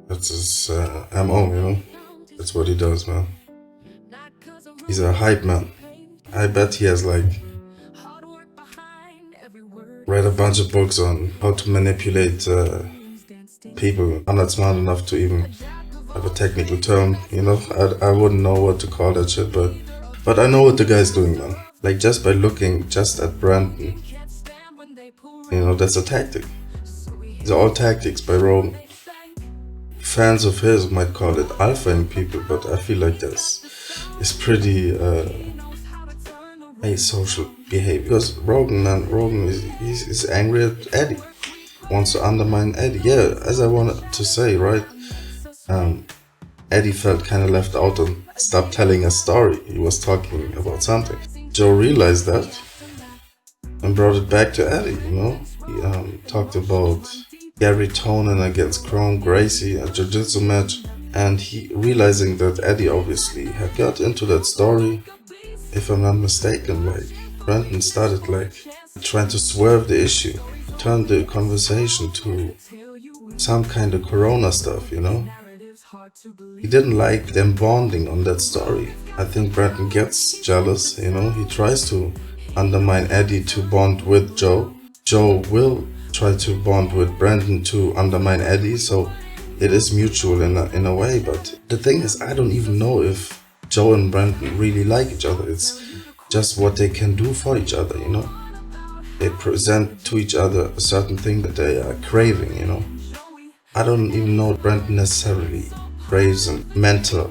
That's his MO, That's what he does, man. He's a hype man. I bet he has like read a bunch of books on how to manipulate people. I'm not smart enough to even have a technical term, I wouldn't know what to call that shit, but I know what the guy's doing, man. Like, just by looking just at Brandon, that's a tactic. These are all tactics by Rogan. Fans of his might call it alphaing people, but I feel like it's pretty asocial behavior. Because Rogan is angry at Eddie, wants to undermine Eddie. Yeah, as I wanted to say, right? Eddie felt kind of left out and stopped telling a story. He was talking about something. Joe realized that and brought it back to Eddie, He talked about Gary Tonin against Chrome Gracie, a jiu-jitsu match, and he realizing that Eddie obviously had got into that story. If I'm not mistaken, like, Brandon started like trying to swerve the issue, turn the conversation to some kind of corona stuff, He didn't like them bonding on that story. I think Brandon gets jealous, He tries to undermine Eddie to bond with Joe. Joe will try to bond with Brandon to undermine Eddie, so it is mutual in a way. But the thing is, I don't even know if Joe and Brandon really like each other. It's just what they can do for each other, They present to each other a certain thing that they are craving, I don't even know if Brandon necessarily craves a mentor.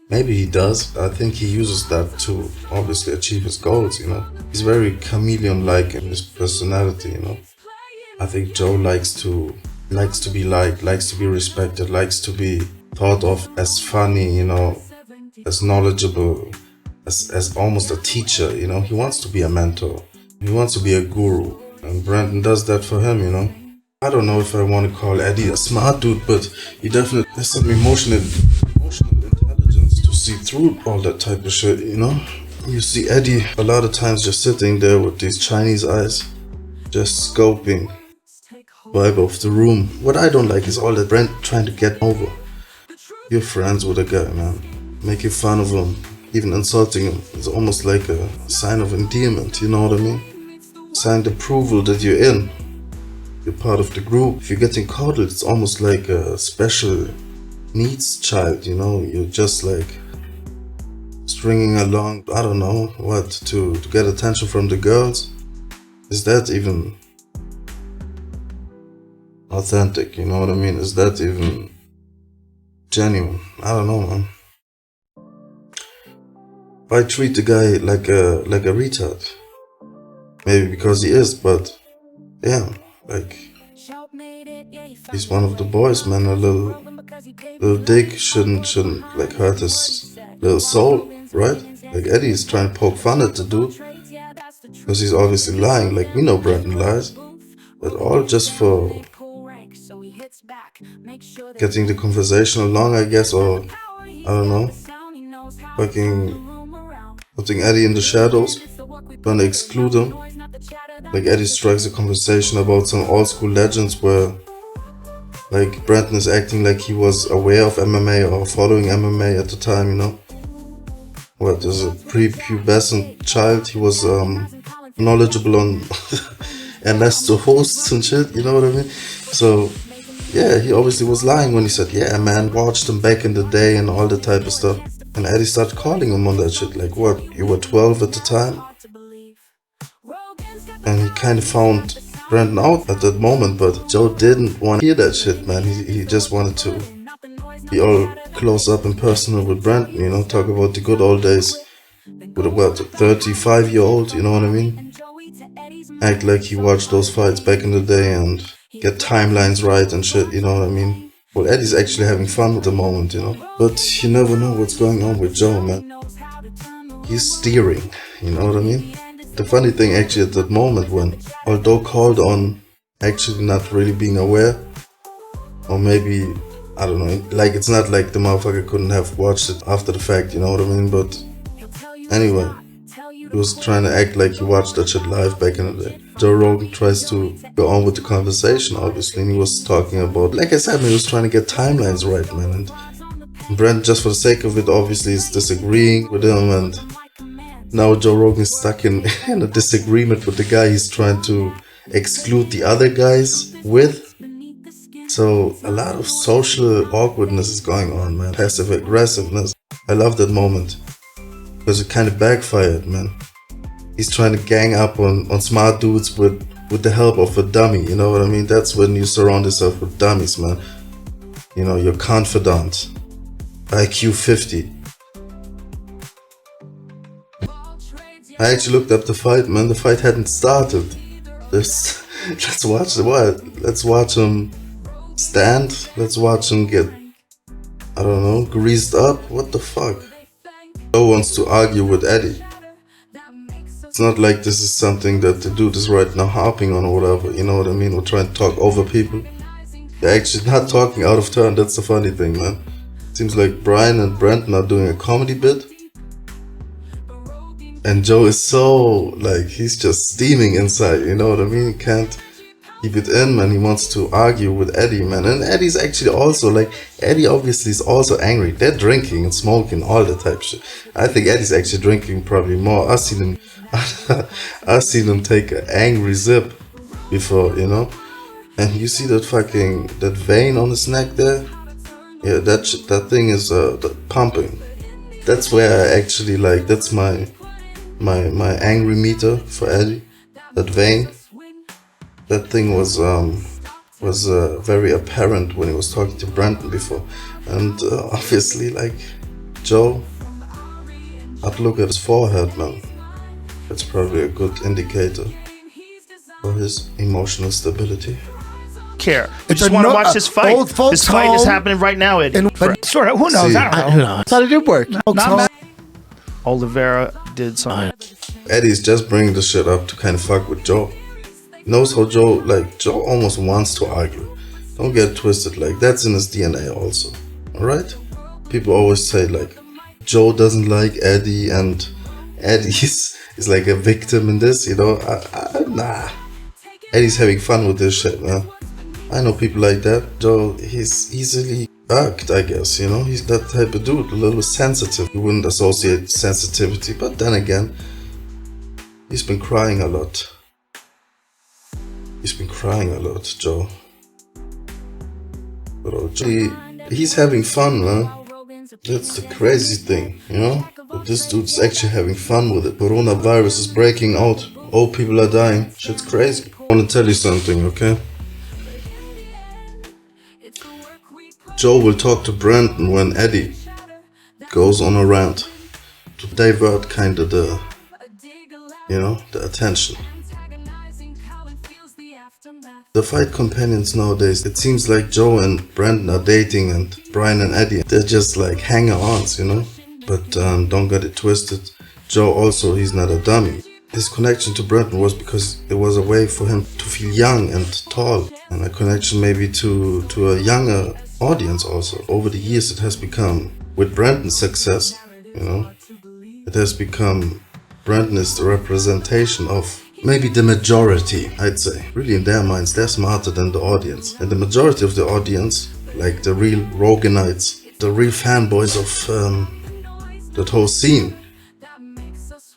Maybe he does. I think he uses that to obviously achieve his goals, He's very chameleon-like in his personality, I think Joe likes to be liked, likes to be respected, likes to be thought of as funny, as knowledgeable, as almost a teacher, He wants to be a mentor. He wants to be a guru. And Brandon does that for him, I don't know if I want to call Eddie a smart dude, but he definitely has some emotional intelligence to see through all that type of shit, You see Eddie a lot of times just sitting there with these Chinese eyes, just scoping vibe of the room. What I don't like is all that Brent trying to get over. You're friends with a guy, man. Making fun of him, even insulting him. It's almost like a sign of endearment, you know what I mean? Sign of approval that you're in. You're part of the group. If you're getting coddled, it's almost like a special needs child, You're just like stringing along, I don't know what, to get attention from the girls. Is that even authentic, you know what I mean? Is that even genuine? I don't know, man. Why treat the guy like a retard? Maybe because he is, but yeah, like, he's one of the boys, man. A little dick shouldn't like hurt his little soul, right? Like, Eddie is trying to poke fun at the dude because he's obviously lying. Like, we know Brandon lies, but all just for getting the conversation along, I guess, or I don't know, putting Eddie in the shadows, trying to exclude him. Like, Eddie strikes a conversation about some old school legends where, like, Brandon is acting like he was aware of MMA or following MMA at the time, What, as a prepubescent child, he was knowledgeable on Ernesto hosts and shit, you know what I mean? So, yeah, he obviously was lying when he said, yeah, man, watched him back in the day and all that type of stuff. And Eddie started calling him on that shit, like, what, you were 12 at the time? And he kind of found Brandon out at that moment, but Joe didn't want to hear that shit, man. He just wanted to be all close up and personal with Brandon, talk about the good old days with a 35-year-old, you know what I mean? Act like he watched those fights back in the day and get timelines right and shit, you know what I mean? Well, Eddie's actually having fun at the moment, But you never know what's going on with Joe, man. He's steering, you know what I mean? The funny thing actually at that moment when, although called on actually not really being aware, or maybe, I don't know, like, it's not like the motherfucker couldn't have watched it after the fact, you know what I mean? But anyway, He was trying to act like he watched that shit live back in the day. Joe Rogan tries to go on with the conversation, obviously, and he was talking about, like I said, man, he was trying to get timelines right, man. And Brent, just for the sake of it, obviously is disagreeing with him, and now Joe Rogan is stuck in a disagreement with the guy he's trying to exclude the other guys with. So a lot of social awkwardness is going on, man. Passive aggressiveness. I love that moment because it kind of backfired, man. He's trying to gang up on smart dudes with the help of a dummy, you know what I mean? That's when you surround yourself with dummies, man. You know, you're confidant. IQ 50. I actually looked up the fight, man. The fight hadn't started. Let's watch him stand. Let's watch him get, I don't know, greased up. What the fuck? Joe wants to argue with Eddie. It's not like this is something that the dude is right now harping on or whatever, you know what I mean? We're trying to talk over people. They're actually not talking out of turn, that's the funny thing, man. Seems like Brian and Brenton are doing a comedy bit. And Joe is so, like, he's just steaming inside, you know what I mean? He can't keep it in, man. He wants to argue with Eddie, man. And Eddie's actually also, like, Eddie obviously is also angry. They're drinking and smoking, all that type of shit. I think Eddie's actually drinking probably more. I've seen him take an angry zip before, you know? And you see that vein on his neck there? Yeah, that thing is pumping. That's where I actually, like, that's my angry meter for Eddie. That vein. That thing was very apparent when he was talking to Brenton before. And obviously, like, Joe, I'd look at his forehead, man. That's probably a good indicator for his emotional stability. Care. We just want to watch this fight. This fight is happening right now. Sort of. Who knows? I don't know. That's how it did work. Oliveira did something. Eddie's just bringing the shit up to kind of fuck with Joe. Knows how Joe almost wants to argue. Don't get twisted, like, that's in his DNA also. Alright? People always say, like, Joe doesn't like Eddie and Eddie is like a victim in this, you know? Nah. Eddie's having fun with this shit, man. I know people like that. Joe, he's easily bugged, I guess, you know? He's that type of dude, a little sensitive. You wouldn't associate sensitivity, but then again, he's been crying a lot. He's been crying a lot, Joe. Bro, he's having fun, man. That's the crazy thing, you know? But this dude's actually having fun with it. Coronavirus is breaking out. Old people are dying. Shit's crazy. I want to tell you something, okay? Joe will talk to Brenton when Eddie goes on a rant to divert kind of the attention. The fight companions nowadays, it seems like Joe and Brenton are dating and Brian and Eddie, they're just like hanger-ons, you know? But don't get it twisted. Joe also, he's not a dummy. His connection to Brenton was because it was a way for him to feel young and tall. And a connection maybe to a younger audience also. Over the years it has become, with Brenton's success, you know, it has become, Brenton is the representation of maybe the majority, I'd say. Really, in their minds, they're smarter than the audience. And the majority of the audience, like the real Roganites, the real fanboys of that whole scene,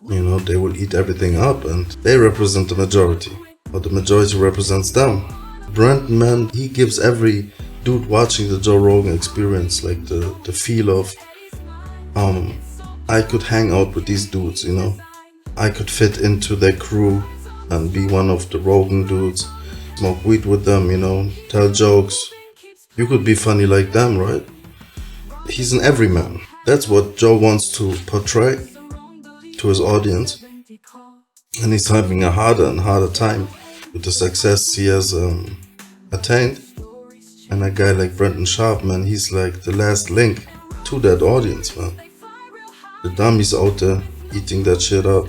you know, they will eat everything up and they represent the majority. But the majority represents them. Brenton, man, he gives every dude watching the Joe Rogan experience like the feel of, I could hang out with these dudes, you know. I could fit into their crew and be one of the Rogan dudes, smoke weed with them, you know, tell jokes. You could be funny like them, right? He's an everyman. That's what Joe wants to portray to his audience. And he's having a harder and harder time with the success he has attained. And a guy like Brenton Sharp, man, he's like the last link to that audience, man. The dummies out there eating that shit up.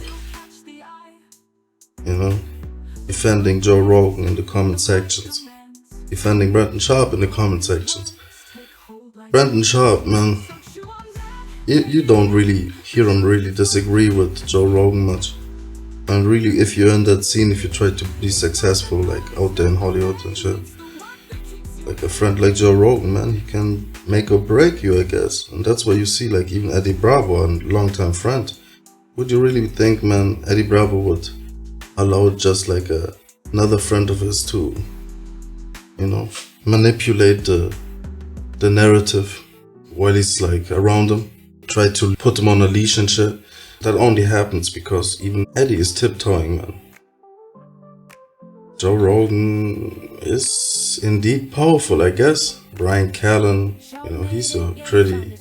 You know, defending Joe Rogan in the comment sections, defending Brenton Sharp in the comment sections. Brenton Sharp, man, you don't really hear him really disagree with Joe Rogan much. And really, if you're in that scene, if you try to be successful, like out there in Hollywood and shit, like a friend like Joe Rogan, man, he can make or break you, I guess. And that's why you see, like, even Eddie Bravo, a longtime friend. Would you really think, man, Eddie Bravo would allow just like another friend of his to, you know, manipulate the narrative while he's like around him, try to put him on a leash and shit? That only happens because even Eddie is tiptoeing, man. Joe Rogan is indeed powerful, I guess. Brian Callen, you know, he's a pretty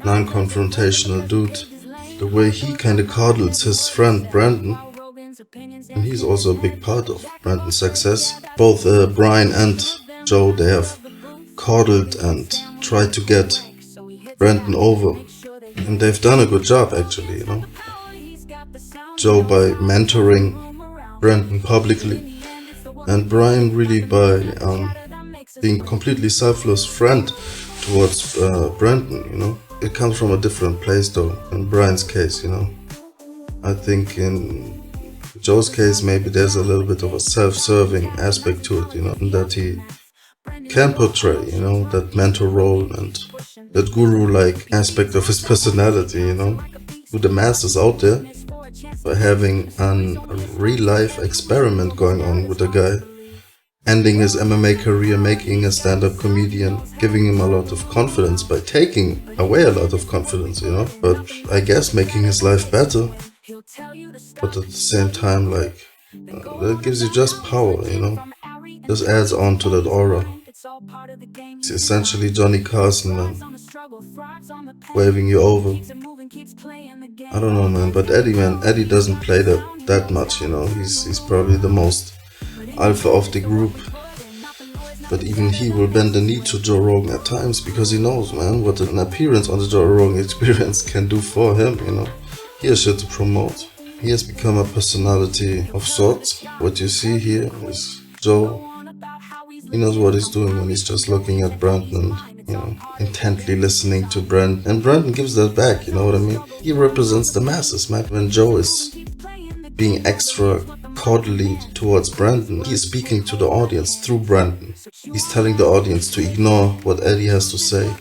non-confrontational dude. The way he kind of coddles his friend Brandon, and he's also a big part of Brandon's success. Both Brian and Joe, they have coddled and tried to get Brandon over. And they've done a good job, actually, you know. Joe by mentoring Brandon publicly, and Brian really by being a completely selfless friend towards Brandon, you know. It comes from a different place, though, in Brian's case, you know. I think in Joe's case, maybe there's a little bit of a self-serving aspect to it, you know, that he can portray, you know, that mentor role and that guru-like aspect of his personality, you know, to the masses out there, by having a real-life experiment going on with a guy, ending his MMA career, making a stand-up comedian, giving him a lot of confidence by taking away a lot of confidence, you know, but I guess making his life better, but at the same time, like, that gives you just power, you know, just adds on to that aura. It's essentially Johnny Carson, man, waving you over. I don't know, man, but Eddie doesn't play that much, you know. He's probably the most alpha of the group, but even he will bend the knee to Joe Rogan at times because he knows, man, what an appearance on the Joe Rogan Experience can do for him, you know. He has shit to promote. He has become a personality of sorts. What you see here is Joe. He knows what he's doing when he's just looking at Brandon and, you know, intently listening to Brandon. And Brandon gives that back, you know what I mean? He represents the masses, man. When Joe is being extra cordially towards Brandon, he is speaking to the audience through Brandon. He's telling the audience to ignore what Eddie has to say.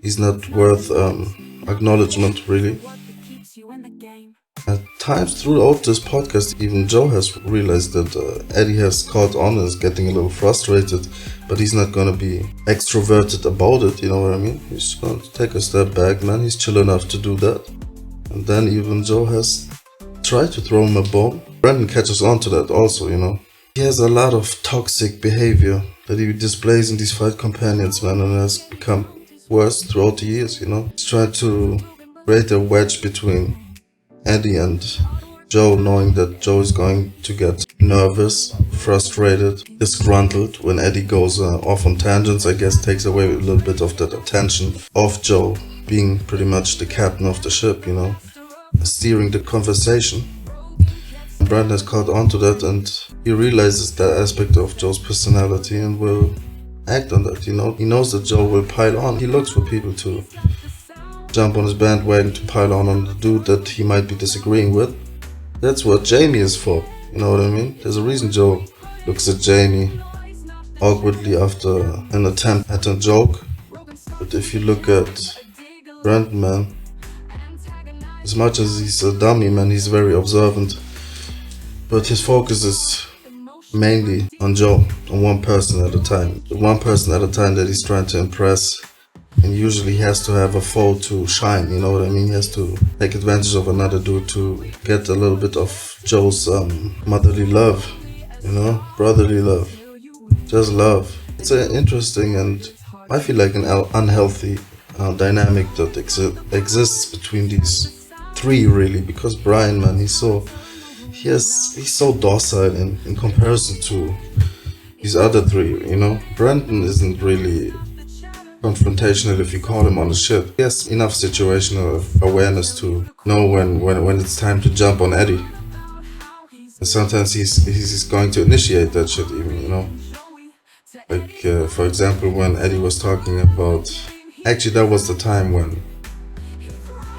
He's not worth acknowledgement, really. At times throughout this podcast, even Joe has realized that Eddie has caught on and is getting a little frustrated, but he's not gonna be extroverted about it, you know what I mean? He's gonna take a step back, man. He's chill enough to do that. And then even Joe has tried to throw him a bone. Brandon catches on to that also, you know. He has a lot of toxic behavior that he displays in these fight companions, man, and has become worse throughout the years, you know. He's trying to create a wedge between Eddie and Joe, knowing that Joe is going to get nervous, frustrated, disgruntled when Eddie goes off on tangents. I guess takes away a little bit of that attention of Joe being pretty much the captain of the ship, you know, steering the conversation. Brandon has caught on to that, and he realizes that aspect of Joe's personality and will act on that, you know. He knows that Joe will pile on. He looks for people to jump on his bandwagon, to pile on the dude that he might be disagreeing with. That's what Jamie is for, you know what I mean? There's a reason Joe looks at Jamie awkwardly after an attempt at a joke. But if you look at Brandon, man, as much as he's a dummy, man, he's very observant. But his focus is mainly on Joe, on one person at a time. The one person at a time that he's trying to impress. And usually he has to have a foe to shine, you know what I mean? He has to take advantage of another dude to get a little bit of Joe's motherly love, you know? Brotherly love. Just love. It's an interesting and I feel like an unhealthy dynamic that exists between these three, really. Because Brian, man, he's so docile in comparison to these other three, you know? Brandon isn't really confrontational if you call him on the shit. He has enough situational awareness to know when it's time to jump on Eddie. And sometimes he's going to initiate that shit even, you know. Like, for example, when Eddie was talking about... Actually, that was the time when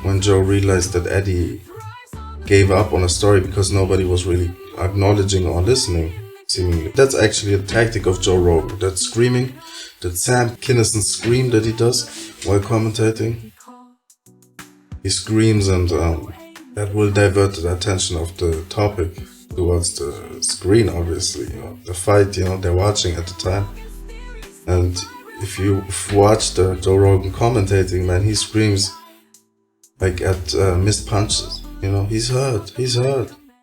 when Joe realized that Eddie gave up on a story because nobody was really acknowledging or listening, seemingly. That's actually a tactic of Joe Rogan. That screaming, that Sam Kinison scream that he does while commentating. He screams, and that will divert the attention of the topic towards the screen, obviously. The fight, they're watching at the time. And if you watch the Joe Rogan commentating, man, he screams like at missed punches. He's hurt.